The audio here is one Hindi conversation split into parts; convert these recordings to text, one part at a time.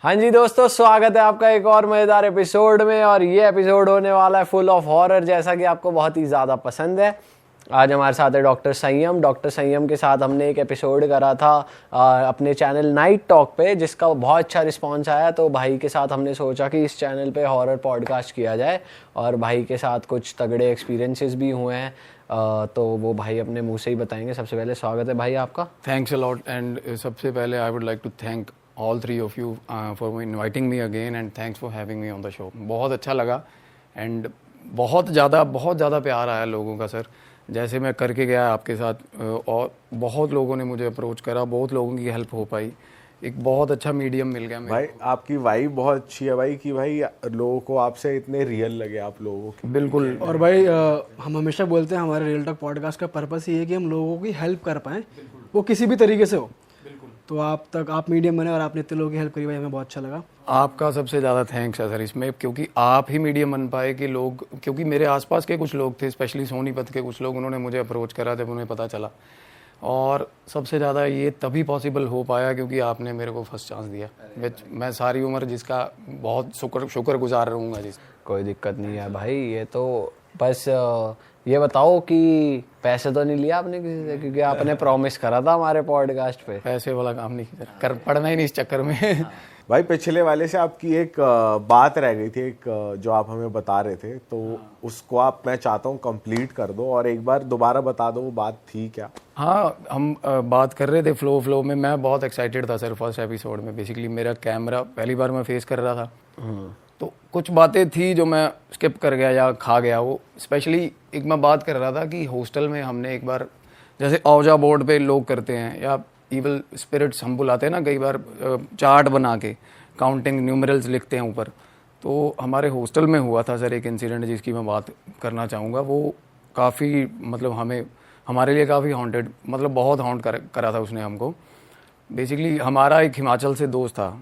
हाँ जी दोस्तों, स्वागत है आपका एक और मजेदार एपिसोड में। और ये एपिसोड होने वाला है फुल ऑफ हॉरर, जैसा कि आपको बहुत ही ज़्यादा पसंद है। आज हमारे साथ है डॉक्टर संयम। डॉक्टर संयम के साथ हमने एक एपिसोड करा था अपने चैनल नाइट टॉक पे, जिसका बहुत अच्छा रिस्पांस आया। तो भाई के साथ हमने सोचा कि इस चैनल पे हॉरर पॉडकास्ट किया जाए, और भाई के साथ कुछ तगड़े एक्सपीरियंसेस भी हुए हैं। तो वो भाई अपने मुंह से ही बताएंगे। सबसे पहले स्वागत है भाई आपका। Thanks a lot. एंड सबसे पहले I would like to thank all three of you for inviting me again and thanks for having me on the show। बहुत अच्छा लगा एंड बहुत ज़्यादा प्यार आया लोगों का सर, जैसे मैं करके गया आपके साथ। और बहुत लोगों ने मुझे अप्रोच करा, बहुत लोगों की हेल्प हो पाई, एक बहुत अच्छा मीडियम मिल गया भाई। आपकी वाइब बहुत अच्छी है भाई, कि भाई लोगों को आपसे इतने रियल लगे आप लोगों के। बिल्कुल। और भाई हम हमेशा बोलते हैं हमारे रियल टॉक पॉडकास्ट का पर्पस ये है कि हम लोगों की हेल्प कर पाएँ, वो किसी भी तरीके से हो। तो आप मीडियम बने और आपने इतने लोगों की हेल्प करी भाई, हमें बहुत अच्छा लगा। आपका सबसे ज़्यादा थैंक्स है सर इसमें, क्योंकि आप ही मीडियम बन पाए कि लोग, क्योंकि मेरे आसपास के कुछ लोग थे, स्पेशली सोनीपत के कुछ लोग, उन्होंने मुझे अप्रोच करा जब उन्हें पता चला। और सबसे ज़्यादा ये तभी पॉसिबल हो पाया क्योंकि आपने मेरे को फर्स्ट चांस दिया, विच मैं सारी उम्र जिसका बहुत शुक्रगुजार रहूँगा। जिस कोई दिक्कत नहीं है भाई। ये तो बस ये बताओ कि पैसे तो नहीं लिया आपने किसी से, क्योंकि आपने प्रॉमिस करा था हमारे पॉडकास्ट पे। पैसे वाला काम नहीं कर पड़ना ही नहीं इस चक्कर में। भाई पिछले वाले से आपकी एक बात रह गई थी, एक जो आप हमें बता रहे थे, तो उसको मैं चाहता हूँ कंप्लीट कर दो और एक बार दोबारा बता दो वो बात थी क्या। हाँ, हम बात कर रहे थे फ्लो में। मैं बहुत एक्साइटेड था सर फर्स्ट एपिसोड में। बेसिकली मेरा कैमरा पहली बार मैं फेस कर रहा था, तो कुछ बातें थी जो मैं स्किप कर गया या खा गया। वो स्पेशली एक मैं बात कर रहा था कि हॉस्टल में हमने एक बार, जैसे औजा बोर्ड पे लोग करते हैं या इवल स्पिरिट्स हम बुलाते हैं ना कई बार, चार्ट बना के काउंटिंग न्यूमरल्स लिखते हैं ऊपर। तो हमारे हॉस्टल में हुआ था सर एक इंसिडेंट जिसकी मैं बात करना चाहूँगा। वो काफ़ी मतलब हमारे लिए काफ़ी हॉन्टेड, मतलब बहुत हॉन्ट करा था उसने हमको। बेसिकली हमारा एक हिमाचल से दोस्त था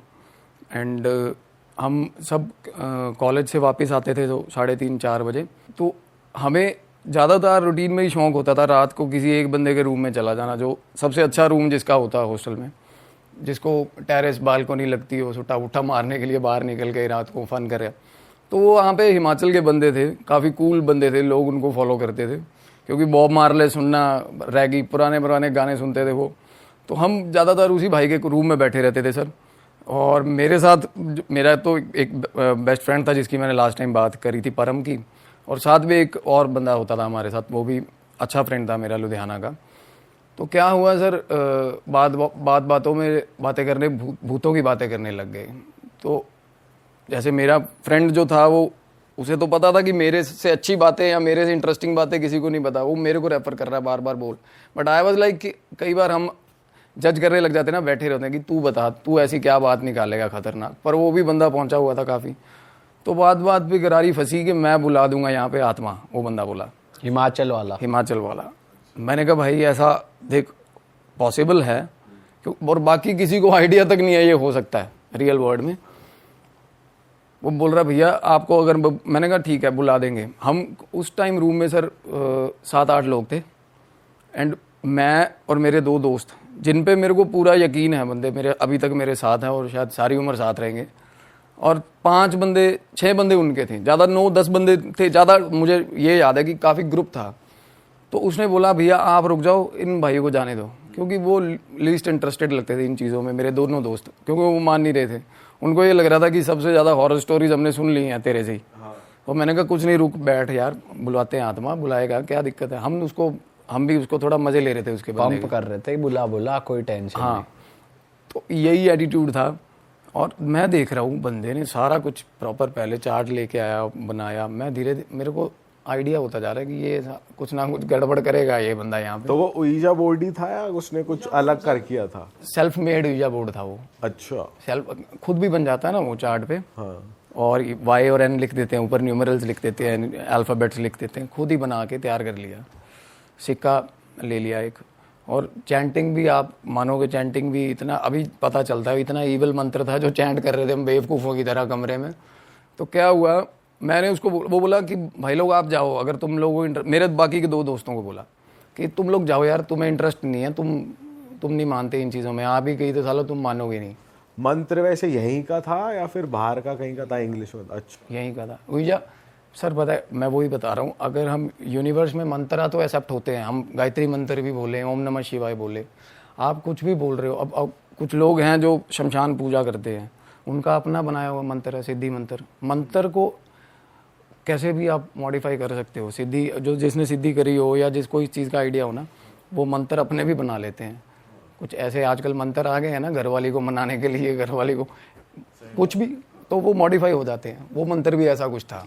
एंड हम सब कॉलेज से वापस आते थे तो 3:30-4 बजे। तो हमें ज़्यादातर रूटीन में ही शौक होता था रात को किसी एक बंदे के रूम में चला जाना, जो सबसे अच्छा रूम जिसका होता है हॉस्टल में, जिसको टेरेस बालकनी लगती हो, सुट्टा उठा मारने के लिए बाहर निकल के रात को फन करे। तो वो वहाँ पे हिमाचल के बंदे थे, काफ़ी कूल बंदे थे, लोग उनको फॉलो करते थे क्योंकि बॉब मार्ले सुनना, रैगी, पुराने गाने सुनते थे वो। तो हम ज़्यादातर उसी भाई के रूम में बैठे रहते थे सर। और मेरे साथ मेरा तो एक बेस्ट फ्रेंड था जिसकी मैंने लास्ट टाइम बात करी थी, परम की, और साथ में एक और बंदा होता था हमारे साथ, वो भी अच्छा फ्रेंड था मेरा लुधियाना का। तो क्या हुआ सर, बातों में बातें करने, भूतों की बातें करने लग गए। तो जैसे मेरा फ्रेंड जो था वो, उसे तो पता था कि मेरे से अच्छी बातें या मेरे से इंटरेस्टिंग बातें किसी को नहीं पता, वो मेरे को रेफर कर रहा है बार बार बोल। बट आई वाज लाइक, कई बार हम जज करने लग जाते ना, बैठे रहते हैं कि तू बता, तू ऐसी क्या बात निकालेगा खतरनाक। पर वो भी बंदा पहुंचा हुआ था काफ़ी। तो बात पे गरारी फंसी कि मैं बुला दूंगा यहाँ पे आत्मा। वो बंदा बोला हिमाचल वाला। मैंने कहा भाई ऐसा देख पॉसिबल है, और बाकी किसी को आइडिया तक नहीं है ये हो सकता है रियल वर्ल्ड में। वो बोल रहा भैया आपको अगर, मैंने कहा ठीक है बुला देंगे। हम उस टाइम रूम में सर 7-8 लोग थे एंड मैं और मेरे 2 दोस्त, जिन पे मेरे को पूरा यकीन है, बंदे मेरे अभी तक मेरे साथ हैं और शायद सारी उम्र साथ रहेंगे। और 6 बंदे उनके थे, ज़्यादा 9-10 बंदे थे ज़्यादा, मुझे ये याद है कि काफ़ी ग्रुप था। तो उसने बोला भैया आप रुक जाओ, इन भाइयों को जाने दो, क्योंकि वो लीस्ट इंटरेस्टेड लगते थे इन चीज़ों में, मेरे दोनों दोस्त, क्योंकि वो मान नहीं रहे थे। उनको ये लग रहा था कि सबसे ज़्यादा हॉरर स्टोरीज हमने सुन ली हैं तेरे से ही। तो मैंने कहा कुछ नहीं, रुक बैठ यार, बुलाते हैं आत्मा, बुलाएगा, क्या दिक्कत है। हम भी उसको थोड़ा मजे ले रहे थे, उसके पंप कर रहे थे, बुला कोई टेंशन नहीं। तो यही एटीट्यूड था। और मैं देख रहा हूँ बंदे ने सारा कुछ प्रॉपर पहले चार्ट लेके आया, बनाया। मैं धीरे मेरे को आइडिया होता जा रहा है कि ये कुछ ना कुछ गड़बड़ करेगा ये बंदा यहाँ पे। तो वो ouija बोर्ड ही था या उसने कुछ अलग कर किया था? सेल्फ मेड ouija बोर्ड था वो। अच्छा, सेल्फ खुद भी बन जाता है ना वो चार्ट पे। हाँ। और Y और N लिख देते हैं, ऊपर न्यूमरल्स लिख देते हैं, अल्फ़ाबेट्स लिख देते हैं, खुद ही बना के तैयार कर लिया। सिक्का ले लिया एक। और चैंटिंग भी, आप मानोगे चैंटिंग भी इतना अभी पता चलता है, इतना ईवल मंत्र था जो चैंट कर रहे थे हम बेवकूफ़ों की तरह कमरे में। तो क्या हुआ, मैंने उसको वो बोला कि भाई लोग आप जाओ, अगर तुम लोग, मेरे बाकी के 2 दोस्तों को बोला कि तुम लोग जाओ यार, तुम्हें इंटरेस्ट नहीं है, तुम नहीं मानते इन चीज़ों में, आप ही कही तो सालो तुम मानोगे नहीं। मंत्र वैसे यहीं का था या फिर बाहर का कहीं का था, इंग्लिश में? अच्छा, यहीं का था ऊर्जा सर। पता है मैं वही बता रहा हूँ, अगर हम यूनिवर्स में मंत्र तो एक्सेप्ट होते हैं, हम गायत्री मंत्र भी बोले, ओम नमः शिवाय बोले, आप कुछ भी बोल रहे हो। अब कुछ लोग हैं जो शमशान पूजा करते हैं, उनका अपना बनाया हुआ मंत्र है सिद्धि मंत्र। मंत्र को कैसे भी आप मॉडिफाई कर सकते हो। सिद्धि जो जिसने सिद्धि करी हो या जिस कोई चीज़ का आइडिया हो ना, वो मंत्र अपने भी बना लेते हैं। कुछ ऐसे आजकल मंत्र आ गए हैं ना घरवाली को मनाने के लिए, घरवाली को कुछ भी, तो वो मॉडिफाई हो जाते हैं। वो मंत्र भी ऐसा कुछ था।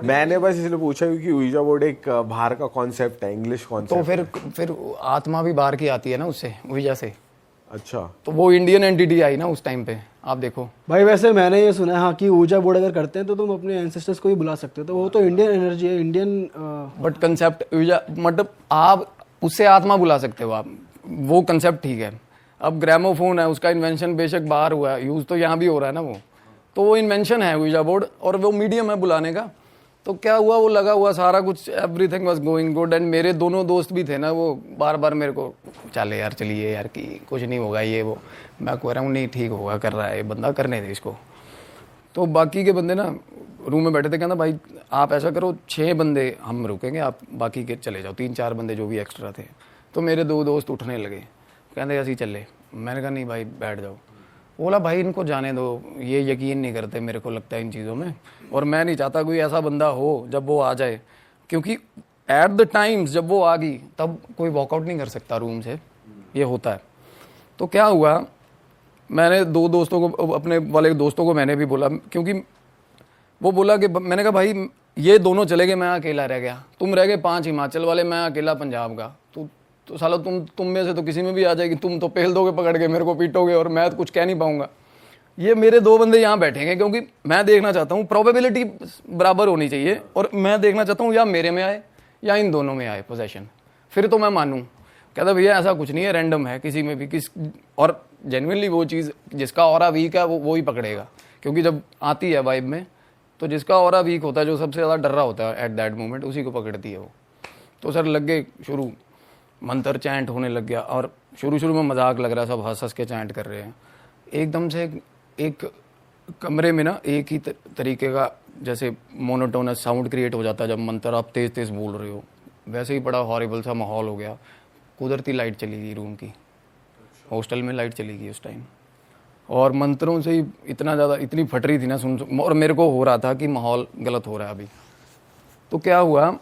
मैंने बस इसलिए पूछा क्योंकि ऊर्जा बोर्ड एक बाहर का कॉन्सेप्ट है, इंग्लिश कॉन्सेप्ट। तो फिर आत्मा भी बाहर की आती है ना उससे, ऊर्जा से। अच्छा, तो वो इंडियन एंटिटी आई ना उस टाइम पे, आप देखो। भाई वैसे मैंने ये सुना है हाँ कि ऊर्जा बोर्ड अगर करते हैं तो तुम अपने एंसेस्टर्स को भी बुला सकते हो, तो वो तो इंडियन एनर्जी है, इंडियन बट कंसेप्ट ऊर्जा मतलब आप उससे आत्मा बुला सकते हो आप, वो कंसेप्ट ठीक है। अब ग्रामोफोन है, उसका इन्वेंशन बेशक बाहर हुआ है, यूज तो यहाँ भी हो रहा है ना वो, तो वो इन्वेंशन है ऊर्जा बोर्ड, और वो मीडियम है बुलाने का। तो क्या हुआ, वो लगा हुआ सारा कुछ, everything was going good. And मेरे दोनों दोस्त भी थे ना, वो बार बार मेरे को चले यार चलिए यार कि कुछ नहीं होगा ये वो। मैं कह रहा हूँ नहीं ठीक होगा, कर रहा है ये बंदा, करने दे इसको। तो बाकी के बंदे ना रूम में बैठे थे, कहना भाई आप ऐसा करो 6 बंदे हम रुकेंगे, आप बाकी के चले जाओ, 3-4 बंदे जो भी एक्स्ट्रा थे। तो मेरे 2 दोस्त उठने लगे, कहते ऐसे ही चले। मैंने कहा नहीं भाई बैठ जाओ। बोला भाई इनको जाने दो, ये यकीन नहीं करते मेरे को लगता है इन चीज़ों में, और मैं नहीं चाहता कोई ऐसा बंदा हो जब वो आ जाए, क्योंकि एट द टाइम्स जब वो आ गई तब कोई वॉकआउट नहीं कर सकता रूम से, ये होता है। तो क्या हुआ, मैंने 2 दोस्तों को, अपने वाले दोस्तों को मैंने भी बोला, क्योंकि वो बोला कि मैंने कहा भाई ये दोनों चले गए, मैं अकेला रह गया, तुम रह गए 5 हिमाचल वाले, मैं अकेला पंजाब का। तो साला तुम में से तो किसी में भी आ जाएगी, तुम तो पेल दोगे पकड़ के, मेरे को पीटोगे और मैं तो कुछ कह नहीं पाऊंगा। ये मेरे 2 बंदे यहाँ बैठेंगे, क्योंकि मैं देखना चाहता हूँ, प्रोबेबिलिटी बराबर होनी चाहिए, और मैं देखना चाहता हूँ या मेरे में आए या इन दोनों में आए पोजेशन, फिर तो मैं मानूँ। कहता भैया ऐसा कुछ नहीं है, रैंडम है, किसी में भी किस, और जेन्युइनली वो चीज़ जिसका ऑरा वीक है वो ही पकड़ेगा, क्योंकि जब आती है वाइब में तो जिसका ऑरा वीक होता है, जो सबसे ज़्यादा डर रहा होता है एट दैट मोमेंट, उसी को पकड़ती है वो। तो सर लग गए शुरू, मंत्र चैंट होने लग गया, और शुरू में मजाक लग रहा है, सब हंस के चैंट कर रहे हैं। एकदम से एक कमरे में ना एक ही तरीके का जैसे मोनोटोनस साउंड क्रिएट हो जाता है जब मंत्र आप तेज तेज बोल रहे हो, वैसे ही बड़ा हॉरिबल सा माहौल हो गया। कुदरती लाइट चली गई रूम की, हॉस्टल में लाइट चली गई उस टाइम, और मंत्रों से ही इतना ज़्यादा, इतनी फट रही थी ना सुन, और मेरे को हो रहा था कि माहौल गलत हो रहा है अभी। तो क्या हुआ,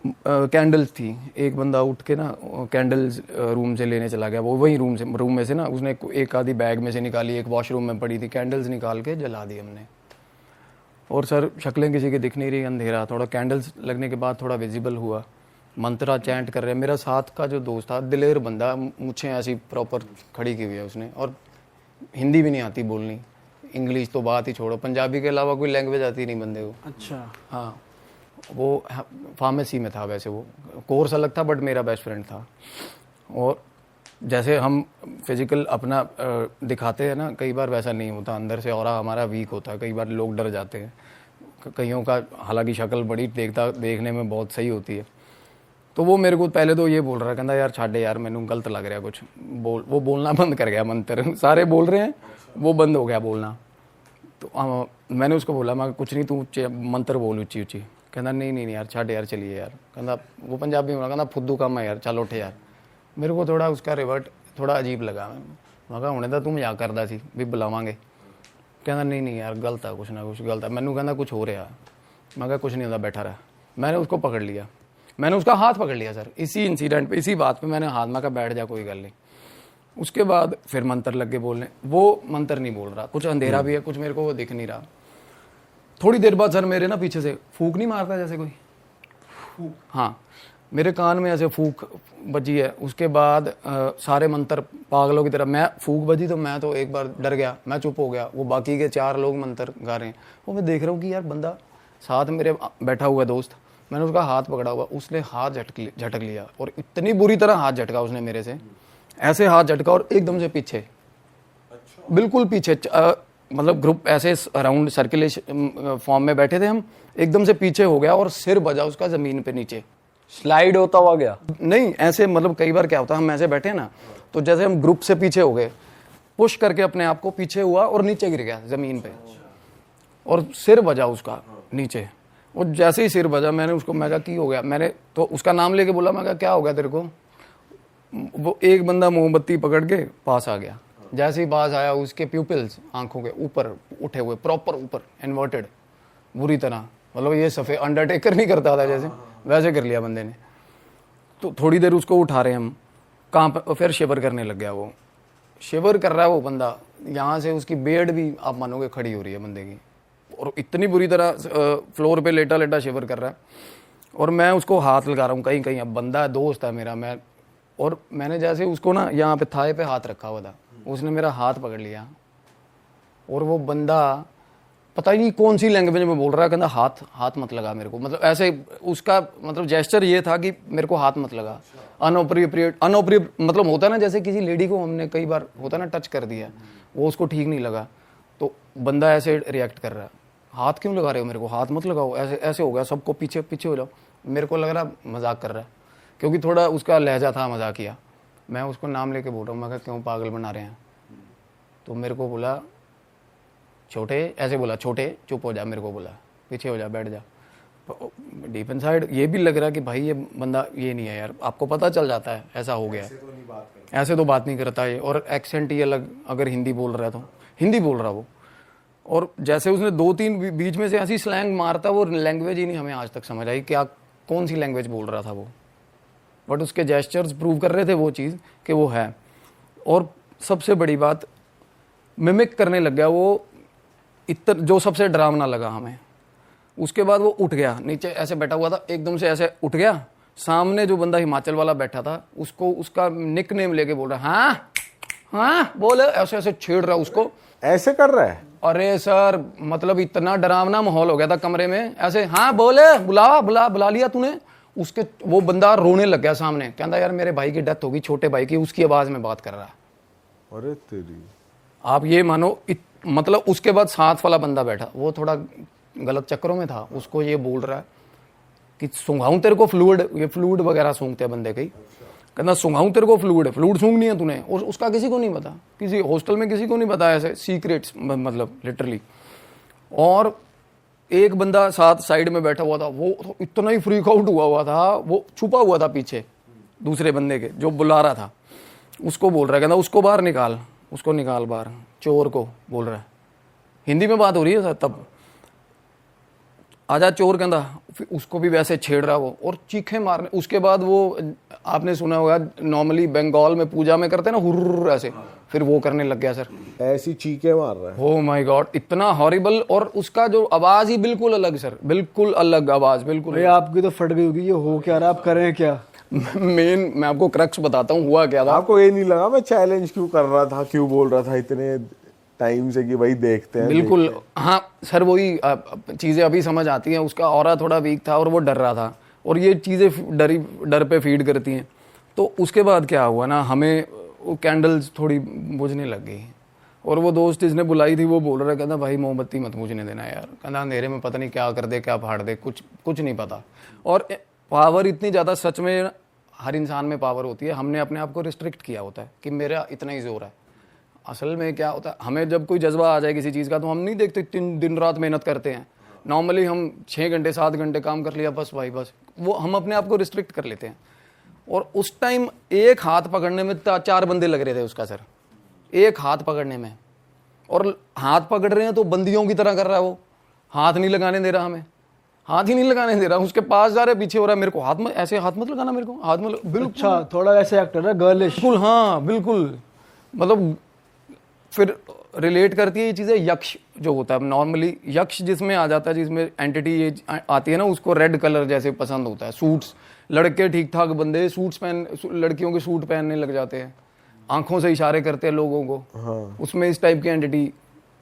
कैंडल्स थी, एक बंदा उठ के ना कैंडल्स रूम से लेने चला गया, वो वही रूम में से ना उसने एक आधी बैग में से निकाली, एक वॉशरूम में पड़ी थी, कैंडल्स निकाल के जला दी हमने। और सर शक्लें किसी की दिख नहीं रही, अंधेरा, थोड़ा कैंडल्स लगने के बाद थोड़ा विजिबल हुआ, मंत्रा चैंट कर रहे हैं। मेरा साथ का जो दोस्त था, दिलेर बंदा, मुझे ऐसी प्रॉपर खड़ी की हुई है उसने, और हिंदी भी नहीं आती बोलनी, इंग्लिश तो बात ही छोड़ो, पंजाबी के अलावा कोई लैंग्वेज आती नहीं बंदे को। अच्छा, हाँ, वो फार्मेसी में था, वैसे वो कोर्स अलग था, बट मेरा बेस्ट फ्रेंड था। और जैसे हम फिजिकल अपना दिखाते हैं ना, कई बार वैसा नहीं होता, अंदर से ऑरा हमारा वीक होता है, कई बार लोग डर जाते हैं, कईयों का हालांकि शक्ल बड़ी देखने में बहुत सही होती है। तो वो मेरे को पहले तो ये बोल रहा है, कहता यार छाड़े यार, मैंने गलत लग रहा कुछ, वो बोलना बंद कर गया मंत्र, सारे बोल रहे हैं, वो बंद हो गया बोलना। तो मैंने उसको बोला, मैं कुछ नहीं, तू मंत्र बोल ऊँची ऊँची। कहना नहीं यार छाड़ यार, चलिए यार। कहना वो पंजाबी में, कहना फुद्दू काम है यार, चल उठे यार। मेरे को थोड़ा उसका रिवर्ट थोड़ा अजीब लगा, मैं कहा हुणे तो तू मजाक करदा सी भी बुलावांगे। कहना नहीं यार गलत है, कुछ ना कुछ गलत है। मैनू कहना कुछ हो रहा, मैं कहा कुछ नहीं होता, बैठा रहा। मैंने उसको पकड़ लिया, मैंने उसका हाथ पकड़ लिया सर, इसी इंसिडेंट पे, इसी बात पे मैंने हाथ, मैं कहा बैठ जा कोई गल नहीं। उसके बाद फिर मंत्र लग के बोलने, वो मंत्र नहीं बोल रहा, कुछ अंधेरा भी है, कुछ मेरे को वो दिख नहीं रहा। थोड़ी देर बाद सर मेरे ना पीछे से फूक नहीं मारता जैसे कोई, हाँ मेरे कान में ऐसे फूक बजी है। उसके बाद सारे मंत्र पागलों की तरह, मैं फूक बजी तो मैं तो एक बार डर गया, मैं चुप हो गया, वो बाकी के 4 लोग मंत्र गा रहे हैं। वो मैं देख रहा हूँ कि यार बंदा साथ मेरे बैठा हुआ दोस्त, मैंने उसका हाथ पकड़ा हुआ, उसने हाथ झटक लिया, और इतनी बुरी तरह हाथ झटका उसने मेरे से, ऐसे हाथ झटका और एकदम से पीछे, बिल्कुल पीछे, मतलब ग्रुप ऐसे अराउंड सर्कुलेशन फॉर्म में बैठे थे हम, एकदम से पीछे हो गया और सिर बजा उसका जमीन पे नीचे, स्लाइड होता हुआ गया। नहीं ऐसे, मतलब कई बार क्या होता है, हम ऐसे बैठे ना, तो जैसे हम ग्रुप से पीछे हो गए, पुश करके अपने आप को पीछे हुआ और नीचे गिर गया जमीन पे, और सिर बजा उसका नीचे। और जैसे ही सिर बजा, मैंने उसको, मैं कहा की हो गया, मैंने तो उसका नाम लेके बोला, मैं कहा क्या हो गया तेरे को। वो एक बंदा मोमबत्ती पकड़ के पास आ गया। जैसे ही पास आया, उसके प्यूपिल्स आंखों के ऊपर उठे हुए, प्रॉपर ऊपर इन्वर्टेड बुरी तरह, मतलब ये सफ़ेद अंडरटेकर नहीं करता था जैसे, वैसे कर लिया बंदे ने। तो थोड़ी देर उसको उठा रहे हम, फिर शिवर करने लग गया। वो शिवर कर रहा है वो बंदा, यहाँ से उसकी बेड भी आप मानोगे खड़ी हो रही है बंदे की, और इतनी बुरी तरह फ्लोर पे लेटा लेटा शिवर कर रहा है। और मैं उसको हाथ लगा रहा हूँ कहीं कहीं, अब बंदा है, दोस्त है मेरा, और मैंने जैसे उसको ना यहाँ पे थाए पे हाथ रखा हुआ था, उसने मेरा हाथ पकड़ लिया, और वो बंदा पता ही नहीं कौन सी लैंग्वेज में बोल रहा है, कहता हाथ मत लगा मेरे को, मतलब ऐसे उसका मतलब जेस्चर ये था कि मेरे को हाथ मत लगा। अनअप्रोप्रिएट मतलब होता है ना, जैसे किसी लेडी को हमने कई बार होता है ना टच कर दिया, वो उसको ठीक नहीं लगा, तो बंदा ऐसे रिएक्ट कर रहा है, हाथ क्यों लगा रहे हो मेरे को, हाथ मत लगाओ, ऐसे ऐसे हो गया, सबको पीछे पीछे हो जाओ। मेरे को लग रहा मजाक कर रहा है, क्योंकि थोड़ा उसका लहजा था मजाकिया। मैं उसको नाम लेके बोल रहा हूँ, मैं कहा क्यों पागल बना रहे हैं। तो मेरे को बोला छोटे, ऐसे बोला छोटे चुप हो जा, मेरे को बोला पीछे हो जा, बैठ जा। डीप इनसाइड ये भी लग रहा कि भाई ये बंदा ये नहीं है यार, आपको पता चल जाता है ऐसा हो गया, ऐसे तो बात नहीं करता ये, और एक्सेंट ही अलग, अगर हिंदी बोल रहा है तो हिंदी बोल रहा वो। और जैसे उसने 2-3 बीच में से ऐसी स्लैंग मारता, वो लैंग्वेज ही नहीं हमें आज तक समझ आई क्या कौन सी लैंग्वेज बोल रहा था वो, बट उसके जेस्चर्स प्रूव कर रहे थे वो चीज़ कि वो है। और सबसे बड़ी बात, मिमिक करने लग गया वो, इतना जो सबसे डरावना लगा हमें। उसके बाद वो उठ गया, नीचे ऐसे बैठा हुआ था, एकदम से ऐसे उठ गया, सामने जो बंदा हिमाचल वाला बैठा था उसको उसका निक नेम लेके बोल रहा, हाँ हाँ बोले, ऐसे ऐसे छेड़ रहा उसको, ऐसे कर रहा है। अरे सर मतलब इतना डरावना माहौल हो गया था कमरे में, ऐसे हाँ बोले, बुला लिया तूने। उसके वो बंदा रोने लग गया सामने, कहता यार मेरे भाई की डेथ होगी, छोटे भाई की, उसकी आवाज में बात कर रहा है। अरे तेरी, आप ये मानो मतलब उसके बाद साथ वाला बंदा बैठा, वो थोड़ा गलत चक्करों में था, उसको ये बोल रहा है कि सूंघाऊं तेरे को फ्लूइड, ये फ्लूइड वगैरह सूंघते हैं बंदे, कई कहना सूंघाऊं तेरे को फ्लूइड सूंघनी है तूने, और उसका किसी को नहीं पता, किसी हॉस्टल में किसी को नहीं पता, ऐसे सीक्रेट्स मतलब लिटरली। और एक बंदा साथ साइड में बैठा हुआ था, वो तो इतना ही फ्रीक आउट हुआ था, वो छुपा हुआ था पीछे दूसरे बंदे के जो बुला रहा था, उसको बोल रहा है, कहना उसको बाहर निकाल, उसको निकाल बाहर, चोर को बोल रहा है, हिंदी में बात हो रही है सर, तब आजा चोर कहता, फिर उसको भी वैसे छेड़ रहा वो, और चीखें मारने। उसके बाद वो आपने सुना होगा नॉर्मली बंगाल में पूजा में करते हैं ना हुर्र ऐसे, फिर वो करने लग गया सर, ऐसी चीखें मार रहा है। ओह माय गॉड, इतना हॉरिबल, और उसका जो आवाज ही बिल्कुल अलग सर, बिल्कुल अलग आवाज, बिल्कुल। भाई आपकी तो फट गई होगी, ये हो क्या रहा, आप करें क्या। मेन मैं आपको क्रक्स बताता हूँ हुआ क्या था। आपको ये नहीं लगा मैं चैलेंज क्यों कर रहा था, क्यों बोल रहा था इतने टाइम से कि भाई देखते हैं। बिल्कुल हाँ सर, वही चीज़ें अभी समझ आती हैं। उसका ऑरा थोड़ा वीक था और वो डर रहा था, और ये चीज़ें डर पे फीड करती हैं। तो उसके बाद क्या हुआ ना, हमें वो कैंडल्स थोड़ी बुझने लग गई, और वो दोस्त जिसने बुलाई थी वो बोल रहा है, कहता भाई मोमबत्ती मत बुझने देना यार, कहता अंधेरे में पता नहीं क्या कर दे क्या फाड़ दे, कुछ नहीं पता। और पावर इतनी ज़्यादा, सच में हर इंसान में पावर होती है, हमने अपने आप को रिस्ट्रिक्ट किया होता है कि मेरा इतना ही जोर है। असल में क्या होता है, हमें जब कोई जज्बा आ जाए किसी चीज़ का, तो हम नहीं देखते दिन रात मेहनत करते हैं। नॉर्मली हम 6 घंटे 7 घंटे काम कर लिया, बस भाई बस, वो हम अपने आप को रिस्ट्रिक्ट कर लेते हैं। और उस टाइम एक हाथ पकड़ने में 4 बंदे लग रहे थे उसका सर, एक हाथ पकड़ने में। और हाथ पकड़ रहे हैं तो बंदियों की तरह कर रहा है वो, हाथ नहीं लगाने दे रहा, हमें हाथ ही नहीं लगाने दे रहा। उसके पास जा रहे, पीछे हो रहा है, मेरे को हाथ में ऐसे हाथ मत लगाना, मेरे को हाथ में बिल्कुल। अच्छा, थोड़ा ऐसे एक्टर है गर्लिश। बिल्कुल हाँ बिल्कुल, मतलब फिर रिलेट करती है ये चीज़ें। यक्ष जो होता है नॉर्मली, यक्ष जिसमें आ जाता है, जिसमें एंटिटी ये आती है ना, उसको रेड कलर जैसे पसंद होता है। सूट्स, लड़के ठीक ठाक बंदे सूट्स लड़कियों के सूट पहनने लग जाते हैं, आंखों से इशारे करते हैं लोगों को। हाँ। उसमें इस टाइप की एंटिटी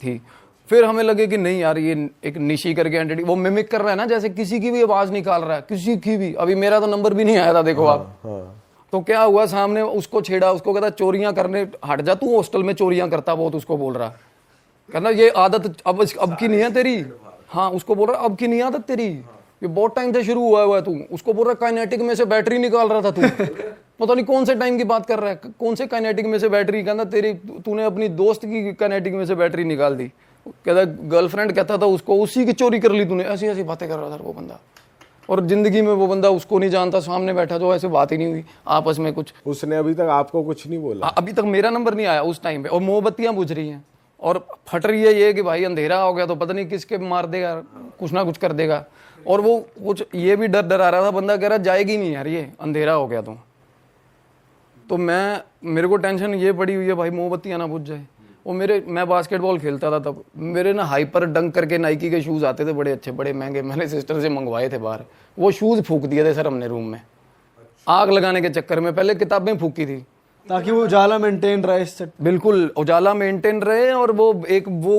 थी। फिर हमें लगे कि नहीं यार, ये एक निशी करके एंटिटी, वो मिमिक कर रहा है ना, जैसे किसी की भी आवाज निकाल रहा है, किसी की भी। अभी मेरा तो नंबर भी नहीं आया था, देखो आप। तो क्या हुआ, सामने उसको छेड़ा, उसको कहता चोरियां करने हट जा तू, हॉस्टल में चोरियां करता बहुत, उसको बोल रहा, कहना ये आदत अब की नहीं है तेरी। हाँ, उसको बोल रहा अब की नहीं आदत तेरी, ये बहुत टाइम से शुरू हुआ है तू। उसको बोल रहा काइनेटिक में से बैटरी निकाल रहा था तू। पता नहीं कौन से टाइम की बात कर रहा है, कौन से काइनेटिक में से बैटरी, कहता तेरी तूने अपनी दोस्त की काइनेटिक में से बैटरी निकाल दी, कहता गर्लफ्रेंड कहता था उसको उसी की चोरी कर ली तूने, ऐसी ऐसी बातें कर रहा था वो बंदा। और जिंदगी में वो बंदा उसको नहीं जानता, सामने बैठा जो ऐसे बात ही नहीं हुई आपस में कुछ। उसने अभी तक आपको कुछ नहीं बोला? अभी तक मेरा नंबर नहीं आया उस टाइम पे, और मोमबत्तियां बुझ रही हैं और फट रही है ये कि भाई अंधेरा हो गया तो पता नहीं किसके मार देगा, कुछ ना कुछ कर देगा। और वो कुछ ये भी डर आ रहा था, बंदा कह रहा जाएगी नहीं यार ये अंधेरा हो गया तो मेरे को टेंशन ये पड़ी हुई है भाई मोमबत्तियां ना बुझ जाए। और मैं बास्केटबॉल खेलता था तब, मेरे ना हाइपर डंक करके नाइकी के शूज़ आते थे बड़े अच्छे बड़े महंगे, मैंने सिस्टर से मंगवाए थे बाहर, वो शूज़ फूंक दिए थे सर हमने रूम में आग लगाने के चक्कर में। पहले किताबें फूकी थी ताकि वो उजाला मेंटेन रहे इससे। बिल्कुल उजाला मेंटेन रहे। और वो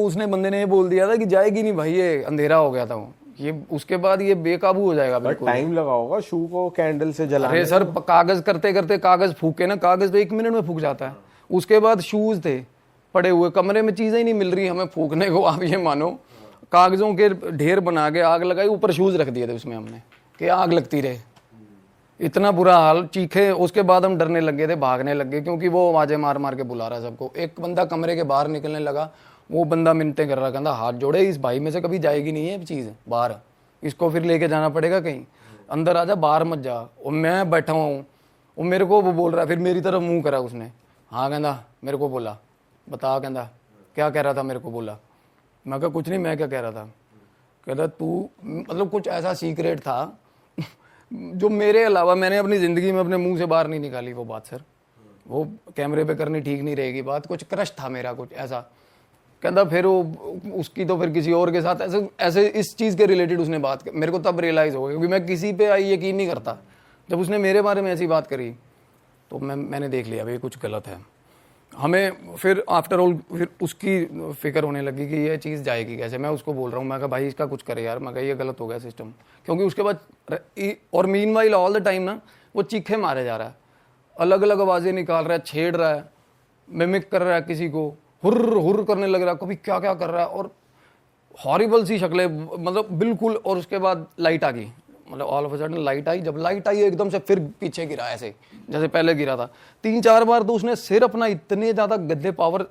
उसने बंदे ने ये बोल दिया था कि जाएगी नहीं भाई ये अंधेरा हो गया था ये, उसके बाद ये बेकाबू हो जाएगा। बिल्कुल टाइम लगा होगा शू को कैंडल से जलाने। अरे सर कागज करते करते कागज फूके ना, कागज तो 1 मिनट में फूक जाता है। उसके बाद शूज थे पड़े हुए कमरे में, चीजें ही नहीं मिल रही हमें फूकने को। आप ये मानो कागजों के ढेर बना के आग लगाई, ऊपर शूज रख दिए थे उसमें हमने कि आग लगती रहे। इतना बुरा हाल, चीखे। उसके बाद हम डरने लग गए थे, भागने लग गए क्योंकि वो आवाजें मार मार के बुला रहा सबको। एक बंदा कमरे के बाहर निकलने लगा, वो बंदा मिन्नतें कर रहा, कहता हाथ जोड़े इस भाई में से कभी जाएगी नहीं है चीज़ बाहर, इसको फिर लेके जाना पड़ेगा कहीं, अंदर आ जा बाहर मत जा। और मैं बैठा हुआ हूँ, वो मेरे को वो बोल रहा है, फिर मेरी तरफ मुंह करा उसने। हाँ कहता मेरे को बोला बता, कहता क्या कह रहा था मेरे को बोला। मैं कहा कुछ नहीं, मैं क्या कह रहा था। कहता तू मतलब कुछ ऐसा सीक्रेट था जो मेरे अलावा मैंने अपनी ज़िंदगी में अपने मुंह से बाहर नहीं निकाली वो बात सर। वो कैमरे पे करनी ठीक नहीं रहेगी बात, कुछ क्रश था मेरा कुछ ऐसा। कहता फिर वो उसकी तो फिर किसी और के साथ ऐसे इस चीज़ के रिलेटेड उसने बात कर। मेरे को तब रियलाइज़ हो गया क्योंकि मैं किसी पे यकीन नहीं करता। जब उसने मेरे बारे में ऐसी बात करी तो मैंने देख लिया भाई कुछ गलत है। हमें फिर आफ्टर ऑल फिर उसकी फिक्र होने लगी कि ये चीज़ जाएगी कैसे। मैं उसको बोल रहा हूँ, मैं कहा भाई इसका कुछ करे यार, मैं कहा ये गलत हो गया सिस्टम। क्योंकि उसके बाद और मीनवाइल ऑल द टाइम ना वो चीखे मारे जा रहा है, अलग अलग आवाज़ें निकाल रहा है, छेड़ रहा है, मिमिक कर रहा है किसी को, हुर्र हुर्र करने लग रहा है, कभी क्या क्या कर रहा है और हॉरिबल सी शक्लें मतलब बिल्कुल। और उसके बाद लाइट आ गई, मतलब all of a sudden light आई। जब लाइट आई एकदम से फिर पीछे गिरा ऐसे जैसे पहले गिरा था 3-4 बार। तो उसने सिर अपना इतने ज़्यादा गद्दे पावर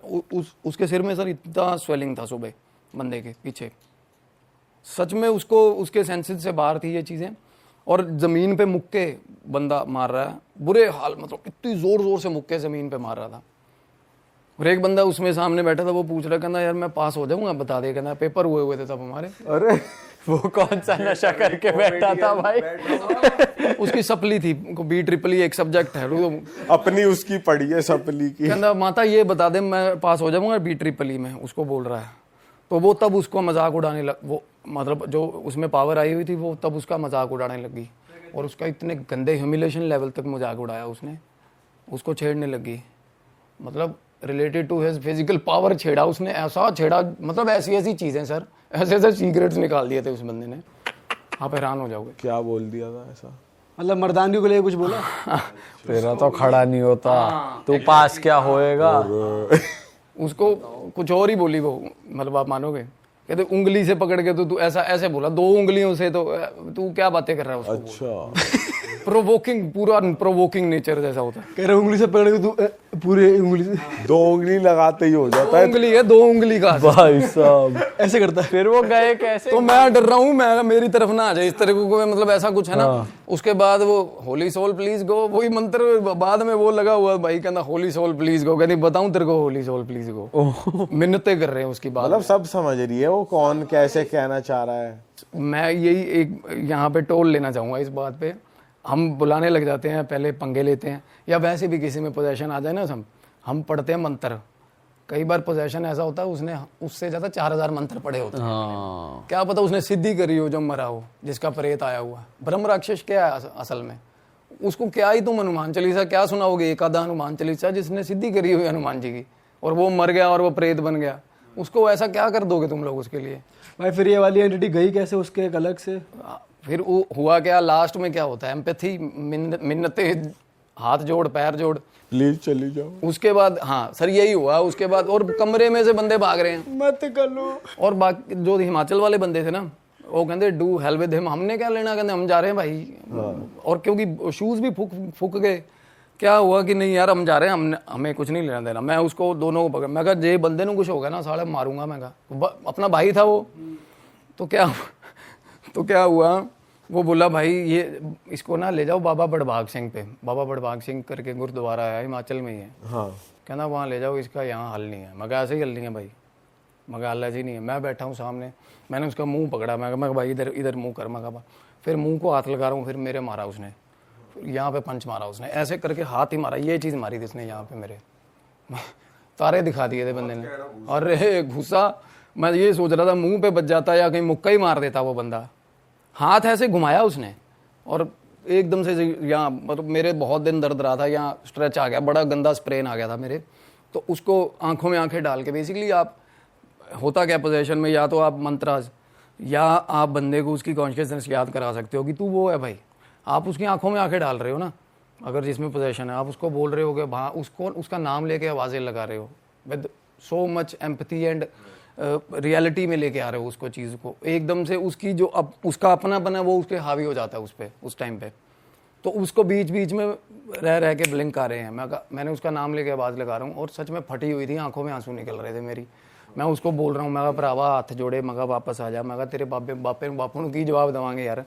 उसके सिर में सर इतना स्वेलिंग था सुबह बंदे के पीछे, सच में उसको उसके सेंसेस से बाहर थी ये चीज़ें। और ज़मीन पे मुक्के बंदा मार रहा है, बुरे हाल, मतलब इतनी ज़ोर ज़ोर से मुक्के ज़मीन पे मार रहा था। और एक बंदा उसमें सामने बैठा था, वो पूछ रहा, कहना यार मैं पास हो जाऊंगा बता दे, कहना पेपर हुए थे तब हमारे। अरे वो कौन सा नशा करके बैठा था भाई? उसकी सपली थी, BEE एक सब्जेक्ट है, अपनी उसकी पड़ी है सपली की। कहना माता ये बता दे मैं पास हो जाऊंगा BEE में, उसको बोल रहा है। तो वो तब उसको मजाक उड़ाने लग, वो मतलब जो उसमें पावर आई हुई थी वो तब उसका मजाक उड़ाने लगी। और उसका इतने गंदे ह्यूमिलेशन लेवल तक मजाक उड़ाया उसने, उसको छेड़ने लगी, मतलब related to his physical power छेड़ा उसने, ऐसा छेड़ा मतलब ऐसी ऐसी चीज़ें सर, ऐसे ऐसे सीक्रेट्स निकाल दिए थे उस बंदे ने, आप हैरान हो जाओगे। क्या बोल दिया था ऐसा? मतलब मर्दानगी को लेकर कुछ बोला? तेरा तो खड़ा नहीं होता, तू पास क्या होएगा। उसको कुछ और ही बोली वो, मतलब आप मानोगे, कहते उंगली से पकड़ के तो तू ऐसा ऐसे बोला 2 उंगलियों से, तो तू क्या बातें कर रहा है उसको। अच्छा प्रोवोकिंग, पूरा प्रोवोकिंग नेचर जैसा होता है। कह रहे उंगली से पकड़ के तू पूरे उंगली से 2 उंगली लगाते ही हो जाता 2 उंगली है, 2 उंगली का भाई साहब ऐसे करता है। फिर वो गए कैसे? तो मैं डर रहा हूँ, मैं मेरी तरफ ना आ जाए इस तरह को, मतलब ऐसा कुछ है ना। उसके बाद वो होली सोल प्लीज गो, वही मंत्र बाद में वो लगा हुआ भाई, कहना होली सोल प्लीज गो, कहती बताऊं तेरे को होली सोल प्लीज गो, मिन्नतें कर रहे हैं उसकी बात। मतलब सब समझ रही है वो कौन कैसे कहना चाह रहा है। मैं यही एक यहाँ पे टोल लेना चाहूँगा इस बात पे। हम बुलाने लग जाते हैं, पहले पंगे लेते हैं, या वैसे भी किसी में पोजेशन आ जाए ना, हम पढ़ते हैं मंत्र। कई बार पोजेशन ऐसा होता है उसने उससे ज़्यादा 4000 मंत्र पढ़े होते हैं। क्या पता उसने सिद्धि करी हो जब मरा हो, जिसका प्रेत आया हुआ। ब्रह्म राक्षस क्या है असल में, उसको क्या ही तुम हनुमान चालीसा क्या सुनाओगे, एक आधा हनुमान चालीसा जिसने सिद्धि करी हुई हनुमान जी की, और वो मर गया और वो प्रेत बन गया, उसको ऐसा क्या कर दोगे तुम लोग उसके लिए। भाई फिर ये वाली एंटिटी गई कैसे उसके एक अलग से? फिर हुआ क्या, लास्ट में क्या होता है, एम्पैथी, मिन्नते, हाथ जोड़ पैर जोड़, प्लीज चली जाओ। उसके बाद हाँ सर यही हुआ। उसके बाद और कमरे में से बंदे भाग रहे हैं, मत कर लो। और बाकी जो हिमाचल वाले बंदे थे ना, वो कहते डू हेल विद हिम, हमने क्या लेना, कहते हम जा रहे हैं भाई। और क्योंकि शूज भी फूक गए, क्या हुआ कि नहीं यार हम जा रहे हैं, हमें कुछ नहीं लेना देना। मैं उसको दोनों को पकड़, मैं कहा जे बंदे ने कुछ हो गया ना साले मारूंगा। मैं कहा अपना भाई था वो। तो क्या हुआ, वो बोला भाई ये इसको ना ले जाओ बाबा बड़भाग सिंह पे। बाबा बड़भाग सिंह करके गुरुद्वारा है, हिमाचल में ही है। हाँ। कहना वहाँ ले जाओ, इसका यहाँ हल नहीं है। मैं कहा ऐसे ही हल नहीं है भाई, मैं कहा हल ऐसे ही नहीं है। मैं बैठा हूँ सामने, मैंने उसका मुंह पकड़ा, मैं कहा भाई इधर इधर मुंह कर। मैं कहा फिर मुंह को हाथ लगा रहा हूँ, फिर मेरे मारा उसने, यहाँ पे पंच मारा उसने, ऐसे करके हाथ ही मारा, ये चीज़ मारी थी उसने यहाँ पे मेरे। तारे दिखा दिए थे बंदे ने। अरे गुस्सा, मैं ये सोच रहा था मुंह पे बच जाता या कहीं मुक्का ही मार देता वो बंदा। हाथ ऐसे घुमाया उसने और एकदम से यहाँ, मतलब मेरे बहुत दिन दर्द रहा था, यहाँ स्ट्रेच आ गया, बड़ा गंदा स्प्रेन आ गया था मेरे। तो उसको आंखों में आंखें डाल के बेसिकली आप, होता क्या पोजीशन में, या तो आप मंत्राज या आप बंदे को उसकी कॉन्शियसनेस याद करा सकते हो कि तू वो है भाई। आप उसकी आंखों में आंखें डाल रहे हो ना, अगर जिसमें पोजीशन है, आप उसको बोल रहे हो कि वहाँ उसको उसका नाम लेके आवाज़ें लगा रहे हो with so much empathy and reality में लेके आ रहे हो उसको, चीज़ को एकदम से उसकी जो अब उसका अपना बना वो उसके हावी हो जाता है उस पर उस टाइम पे। तो उसको बीच बीच में रह के ब्लिंक आ रहे हैं। मैंने उसका नाम लेके आवाज़ लगा रहा हूँ और सच में फटी हुई थी, आंखों में आंसू निकल रहे थे मेरी। मैं उसको बोल रहा हूँ, मैं कहा भरावा हाथ जोड़े, मैं कहा वापस आ जा, मैं कहा तेरे बापू की जवाब देवांगे यार।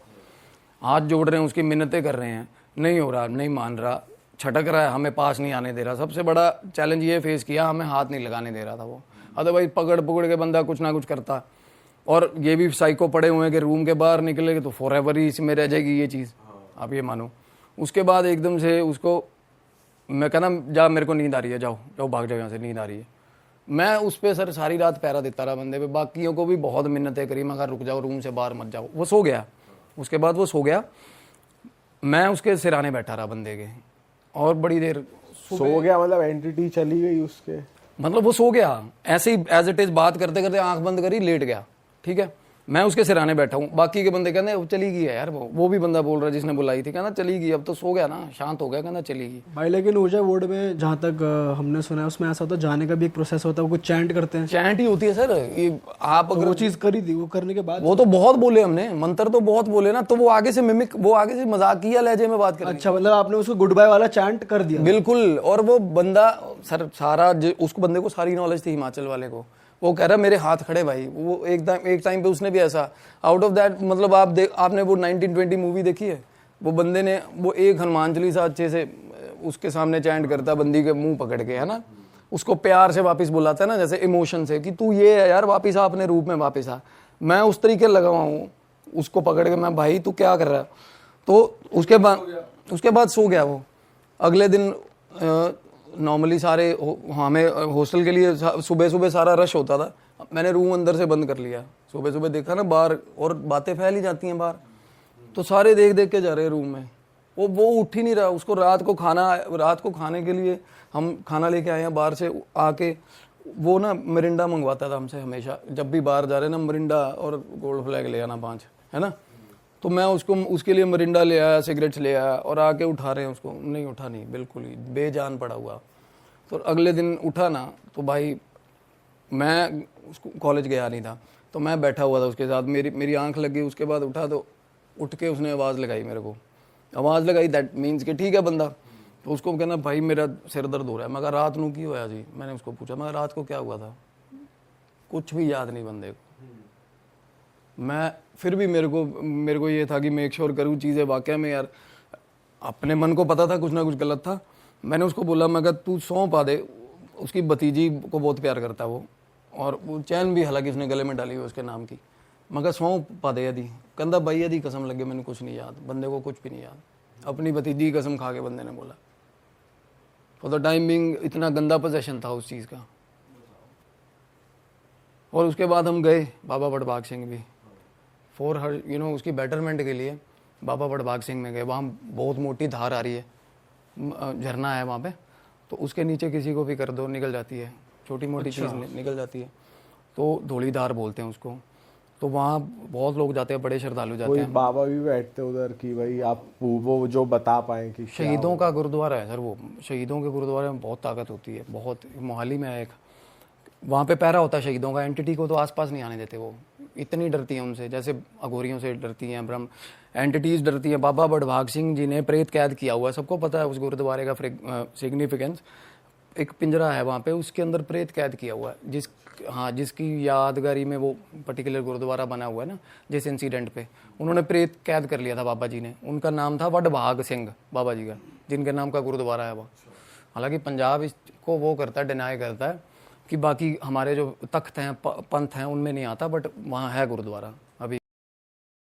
हाथ जोड़ रहे हैं, उसकी मिन्नतें कर रहे हैं, नहीं हो रहा, नहीं मान रहा, छटक रहा है, हमें पास नहीं आने दे रहा। सबसे बड़ा चैलेंज ये फेस किया, हमें हाथ नहीं लगाने दे रहा था वो, अदरवाइज पकड़ के बंदा कुछ ना कुछ करता। और ये भी साइको पड़े हुए हैं कि रूम के बाहर निकलेगे तो फॉरएवर ही इसमें रह जाएगी ये चीज़, आप ये मानो। उसके बाद एकदम से उसको मैं कहना जा मेरे को नींद आ रही है, जाओ जाओ भाग जाओ यहाँ से, नींद आ रही है। मैं उस पर सर सारी रात पहरा देता रहा बंदे पे, बाकियों को भी बहुत मिन्नतें करी, मैं कहा रुक जाओ, रूम से बाहर मत जाओ। वो सो गया, उसके बाद वो सो गया, मैं उसके सिराने बैठा रहा बंदे के, और बड़ी देर सो गया। मतलब एंटिटी चली गई उसके, मतलब वो सो गया ऐसे ही एज इट इज, बात करते करते आंख बंद करी, लेट गया। ठीक है, मैं उसके सिराने बैठा हूँ, बाकी के बंदे कहते चली गई है यार, वो भी बंदा बोल रहा है जिसने बुलाई थी, कहना चली गई, अब तो सो गया ना, शांत हो गया, कहना चली गई भाई। लेकिन ऊर्जा बोर्ड में जहाँ तक हमने सुना है उसमें ऐसा होता है, जाने का भी एक प्रोसेस होता है, वो कुछ चैंट करते हैं। चैंट ही होती है सर ये, आप अगर वो चीज़ करी थी, वो करने के बाद वो तो बहुत बोले हमने, मंत्र तो बहुत बोले ना, तो वो आगे से मिमिक, वो आगे से मजाकिया लहजे में बात कर। अच्छा, मतलब आपने उसको गुड बाय वाला चैंट कर दिया? बिल्कुल। और वो बंदा सर सारा उसको बंदे को सारी नॉलेज थी हिमाचल वाले को, वो कह रहा मेरे हाथ खड़े भाई। वो एक टाइम पे उसने भी ऐसा आउट ऑफ दैट, मतलब आपने वो 1920 मूवी देखी है, वो बंदे ने वो एक हनुमान चालीसा अच्छे से उसके सामने चैंट करता बंदी के मुंह पकड़ के, है ना, उसको प्यार से वापस बुलाता है ना, जैसे इमोशन से कि तू ये है यार, वापस आ अपने रूप में, वापस आ। मैं उस तरीके लगा हुआ हूँ उसको पकड़ के, मैं भाई तू क्या कर रहा है। तो उसके बाद सो गया वो। अगले दिन नॉर्मली सारे हमें हॉस्टल के लिए सुबह सुबह सारा रश होता था, मैंने रूम अंदर से बंद कर लिया। सुबह सुबह देखा ना बाहर, और बातें फैल ही जाती हैं बाहर, तो सारे देख के जा रहे हैं रूम में। वो उठ ही नहीं रहा। उसको रात को खाने के लिए हम खाना लेके आए हैं बाहर से आके, वो ना मिरिंडा मंगवाता था हमसे हमेशा, जब भी बाहर जा रहे ना मिरिंडा और गोल्ड फ्लैग ले आना 5, है ना। तो मैं उसके लिए मिरिंडा ले आया, सिगरेट्स ले आया, और आके उठा रहे हैं उसको, नहीं उठा नहीं, बिल्कुल ही बेजान पड़ा हुआ। तो अगले दिन उठा ना, तो भाई मैं उसको कॉलेज गया नहीं था, तो मैं बैठा हुआ था उसके साथ, मेरी आंख लगी। उसके बाद उठा तो उठ के उसने आवाज़ लगाई मेरे को, आवाज़ लगाई, दैट मीन्स कि ठीक है बंदा। तो उसको कहना भाई मेरा सिर दर्द हो रहा है। मैं कहा रात को की होया जी। मैंने उसको पूछा, मैं रात को क्या हुआ था, कुछ भी याद नहीं बंदे को। मैं फिर भी मेरे को ये था कि मेक श्योर करूँ चीज़ें वाकई में यार, अपने मन को पता था कुछ ना कुछ गलत था। मैंने उसको बोला, मैं कहा तू सौंप पा दे, उसकी भतीजी को बहुत प्यार करता है वो, और वो चैन भी हालांकि उसने गले में डाली हुई उसके नाम की। मैं कहा सौंप पा दे यदि, कहता भाई यदि कसम लगे मैंने कुछ नहीं याद, बंदे को कुछ भी नहीं याद। अपनी भतीजी की कसम खा के बंदे ने बोला। फॉर द टाइम बिंग इतना गंदा पोजेशन था उस चीज़ का। और उसके बाद हम गए बाबा बड़भाग सिंह भी, फॉर हर उसकी बेटरमेंट के लिए बाबा बड़भाग सिंह में गए। वहाँ बहुत मोटी धार आ रही है, झरना है वहाँ पे, तो उसके नीचे किसी को भी कर दो निकल जाती है, छोटी मोटी चीज़ निकल जाती है, तो धौली धार बोलते हैं उसको। तो वहाँ बहुत लोग जाते हैं, बड़े श्रद्धालु जाते हैं। बाबा भी बैठते उधर कि भाई आप वो जो बता पाए कि शहीदों का गुरुद्वारा है सर वो, शहीदों के गुरुद्वारे में बहुत ताकत होती है, बहुत। मोहाली में है एक, वहाँ पे पहरा होता है शहीदों का, एंटिटी को तो आसपास नहीं आने देते, वो इतनी डरती हैं उनसे, जैसे अघोरियों से डरती हैं, ब्रह्म एंटिटीज डरती हैं। बाबा बड़भाग सिंह जी ने प्रेत कैद किया हुआ है, सबको पता है उस गुरुद्वारे का सिग्निफिकेंस। एक पिंजरा है वहाँ पे, उसके अंदर प्रेत कैद किया हुआ है, जिसकी यादगारी में वो पर्टिकुलर गुरुद्वारा बना हुआ है ना, जिस इंसिडेंट पे उन्होंने प्रेत कैद कर लिया था बाबा जी ने। उनका नाम था वडभाग सिंह बाबा जी का, जिनके नाम का गुरुद्वारा है वो। हालांकि पंजाब इसको वो करता है, डिनाई करता है कि बाकी हमारे जो तख्त हैं, पंथ हैं, उनमें नहीं आता, बट वहाँ है गुरुद्वारा।